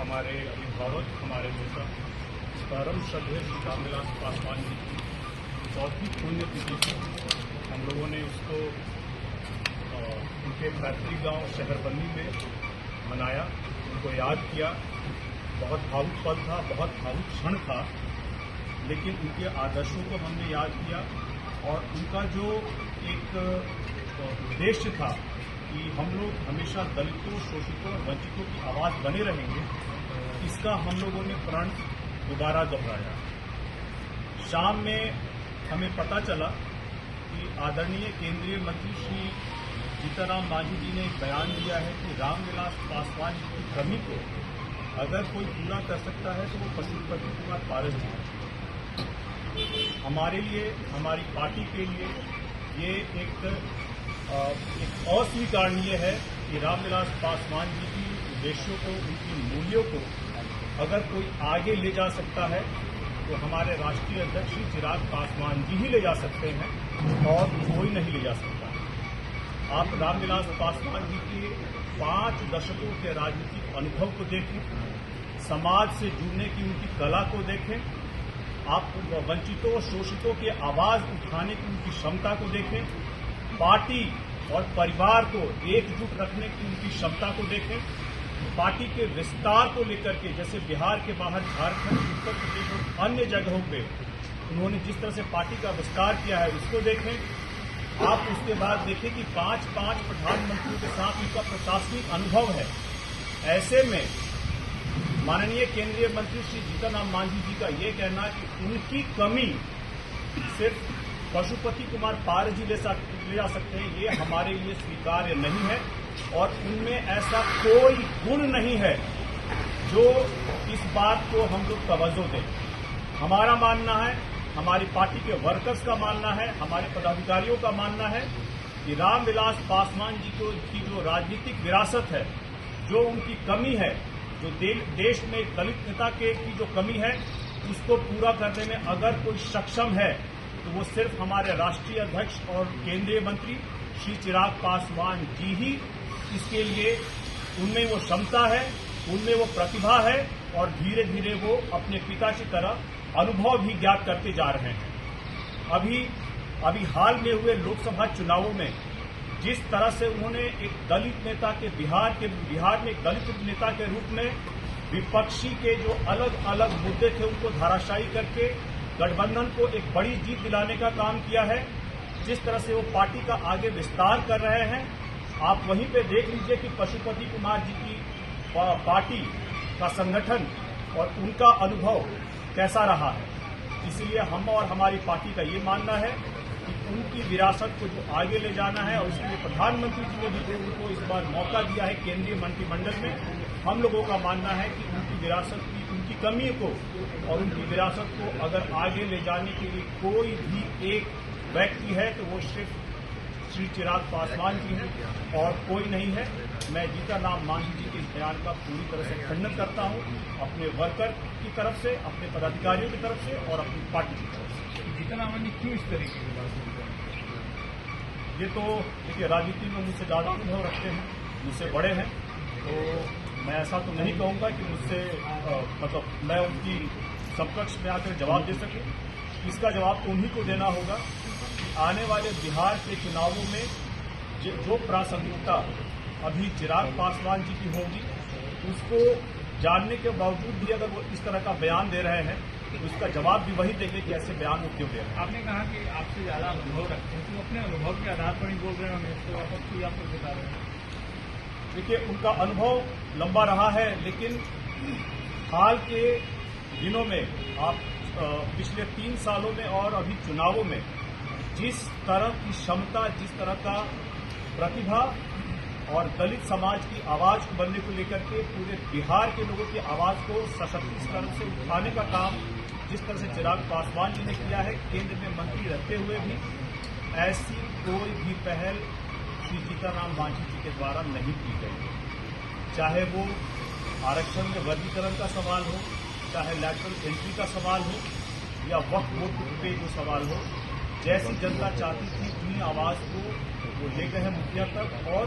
हमारे अभिभावक, हमारे नेता परम श्रद्धेय श्री रामविलास पासवान जी की चौथी पुण्यतिथि थी। हम लोगों ने उसको उनके पैतृक गांव शहरबन्नी में मनाया, उनको याद किया। बहुत भावुक पल था, बहुत भावुक क्षण था, लेकिन उनके आदर्शों को हमने याद किया और उनका जो एक उद्देश्य था कि हम लोग हमेशा दलितों, शोषितों और वंचितों की आवाज बने रहेंगे, इसका हम लोगों ने प्रण दोबारा दोहराया। शाम में हमें पता चला कि आदरणीय केंद्रीय मंत्री श्री जीतनराम मांझी जी ने एक बयान दिया है कि रामविलास पासवान जी की कमी को अगर कोई पूरा कर सकता है तो वो पशुपति कुमार पारस जी है। हमारे लिए, हमारी पार्टी के लिए ये एक अस्वीकारनीय है कि रामविलास पासवान जी की उद्देश्यों को, उनकी मूल्यों को अगर कोई आगे ले जा सकता है तो हमारे राष्ट्रीय अध्यक्ष श्री चिराग पासवान जी ही ले जा सकते हैं और कोई नहीं ले जा सकता। आप रामविलास पासवान जी के 5 दशकों के राजनीतिक अनुभव को देखें, समाज से जुड़ने की उनकी कला को देखें, आप वंचितों और शोषितों की आवाज उठाने की उनकी क्षमता को देखें, पार्टी और परिवार को एकजुट रखने की उनकी क्षमता को देखें, पार्टी के विस्तार को लेकर के जैसे बिहार के बाहर झारखंड, उत्तर प्रदेश और अन्य जगहों पे उन्होंने जिस तरह से पार्टी का विस्तार किया है उसको देखें। आप उसके बाद देखें कि 5 प्रधानमंत्रियों के साथ उनका प्रशासनिक अनुभव है। ऐसे में माननीय केंद्रीय मंत्री श्री जीतनराम मांझी जी का ये कहना कि उनकी कमी सिर्फ पशुपति कुमार पारस जी ले जा सकते हैं, ये हमारे लिए स्वीकार्य नहीं है और उनमें ऐसा कोई गुण नहीं है जो इस बात को हम लोग तवज्जो दें। हमारा मानना है, हमारी पार्टी के वर्कर्स का मानना है, हमारे पदाधिकारियों का मानना है कि रामविलास पासवान जी की जो राजनीतिक विरासत है, जो उनकी कमी है, जो देश में दलित नेता की जो कमी है, उसको पूरा करने में अगर कोई सक्षम है तो वो सिर्फ हमारे राष्ट्रीय अध्यक्ष और केंद्रीय मंत्री श्री चिराग पासवान जी ही इसके लिए, उनमें वो क्षमता है, उनमें वो प्रतिभा है और धीरे धीरे वो अपने पिता की तरह अनुभव भी ज्ञात करते जा रहे हैं। अभी हाल में हुए लोकसभा चुनावों में जिस तरह से उन्होंने एक दलित नेता के बिहार में एक दलित नेता के रूप में विपक्षी के जो अलग अलग मुद्दे थे उनको धाराशायी करके गठबंधन को एक बड़ी जीत दिलाने का काम किया है, जिस तरह से वो पार्टी का आगे विस्तार कर रहे हैं, आप वहीं पे देख लीजिए कि पशुपति कुमार जी की पार्टी का संगठन और उनका अनुभव कैसा रहा है। इसलिए हम और हमारी पार्टी का ये मानना है कि उनकी विरासत को जो आगे ले जाना है और उसके लिए प्रधानमंत्री जी ने भी उनको इस बार मौका दिया है केंद्रीय मंत्रिमंडल में। हम लोगों का मानना है कि उनकी विरासत की, उनकी कमी को और उनकी विरासत को अगर आगे ले जाने के लिए कोई भी एक व्यक्ति है तो वो सिर्फ श्री चिराग पासवान जी हैं और कोई नहीं है। मैं जीतनराम मांझी जी के इस बयान का पूरी तरह से खंडन करता हूं, अपने वर्कर की तरफ से, अपने पदाधिकारियों की तरफ से और अपनी पार्टी की तरफ से। जीतनराम मांझी क्यों इस तरीके की बात करते हैं? ये तो देखिए, राजनीति में मुझसे ज्यादा अनुभव रखते हैं, मुझसे बड़े हैं, तो मैं ऐसा तो नहीं कहूंगा कि मुझसे मतलब मैं उनकी समकक्ष में आकर जवाब दे सकूं। इसका जवाब तो उन्हीं को देना होगा। आने वाले बिहार के चुनावों में जो प्रासंगिकता अभी चिराग पासवान जी की होगी, उसको जानने के बावजूद भी अगर वो इस तरह का बयान दे रहे हैं तो उसका जवाब भी वही देंगे कि ऐसे बयान वो क्यों दे रहे हैं। आपने कहा कि आपसे ज्यादा अनुभव रखते हैं, तो अपने अनुभव के आधार पर ही बोल रहे हैं, हमें इसके वापस भी आपको बता रहे हैं। देखिए, उनका अनुभव लंबा रहा है, लेकिन हाल के दिनों में आप पिछले 3 सालों में और अभी चुनावों में जिस तरह की क्षमता, जिस तरह का प्रतिभा और दलित समाज की आवाज को बनने को लेकर के पूरे बिहार के लोगों की आवाज को सशक्तिकरण से उठाने का काम जिस तरह से चिराग पासवान जी ने किया है, केंद्र में मंत्री रहते हुए भी ऐसी कोई भी पहल श्री जीतनराम मांझी जी के द्वारा नहीं की गई। चाहे वो आरक्षण में वर्गीकरण का सवाल हो, चाहे लैटरल एंट्री का सवाल हो या वक्फ बोर्ड पे जो सवाल हो, जैसी जनता चाहती थी उन्हीं आवाज को वो ले गए हैं मुखिया तक और